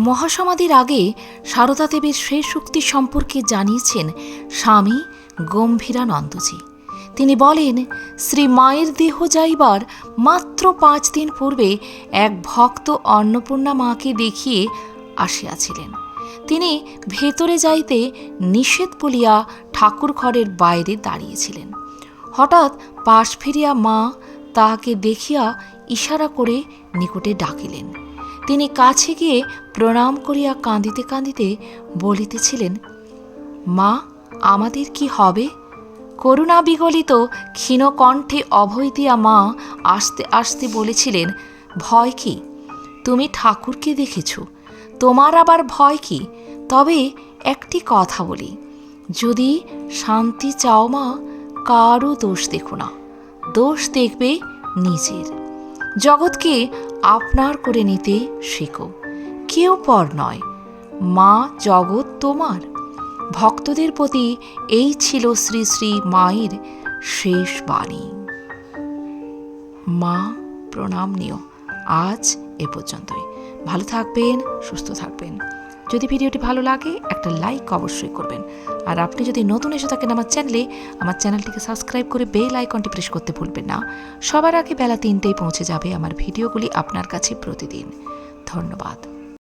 মহাসমাধির আগে সারদা দেবীর শেষ উক্তি সম্পর্কে জানিয়েছেন স্বামী গম্ভীরানন্দজি। তিনি বলেন, শ্রী মায়ের দেহ যাইবার মাত্র 5 দিন পূর্বে এক ভক্ত অন্নপূর্ণা মাকে দেখিয়ে আসিয়াছিলেন। তিনি ভেতরে যাইতে নিষেধ বলিয়া ঠাকুর ঘরের বাইরে দাঁড়িয়েছিলেন। হঠাৎ পাশ ফিরিয়া মা তাহাকে দেখিয়া ইশারা করে নিকটে ডাকিলেন। তিনি কাছে গিয়ে প্রণাম করিয়া কাঁদিতে কাঁদিতে বলিতেছিলেন, মা, আমাদের কি হবে? করুণা বিগলিত ক্ষীণ কণ্ঠে অভয় দিয়া মা আস্তে আস্তে বলেছিলেন, ভয় কি? তুমি ঠাকুরকে দেখেছ, তোমার আবার ভয় কি? তবে একটি কথা বলি, যদি শান্তি চাও মা, কারও দোষ দেখো না, দোষ দেখবে নিজের। জগৎকে আপনার করে নিতে শেখো, কেউ পর নয়, মা জগৎ তোমার। ভক্তদের প্রতি এই ছিল শ্রী শ্রী মায়ের শেষ বাণী। মা প্রণাম নিও। আজ এ পর্যন্তই। ভালো থাকবেন, সুস্থ থাকবেন। যদি ভিডিওটি ভালো লাগে একটা লাইক অবশ্যই করবেন। আর আপনি যদি নতুন এসে থাকেন আমার চ্যানেলটিকে সাবস্ক্রাইব করে বেল আইকনটি প্রেস করতে ভুলবেন না। সবার আগে বেলা 3টায় পৌঁছে যাবে আমার ভিডিওগুলি আপনার কাছে প্রতিদিন। ধন্যবাদ।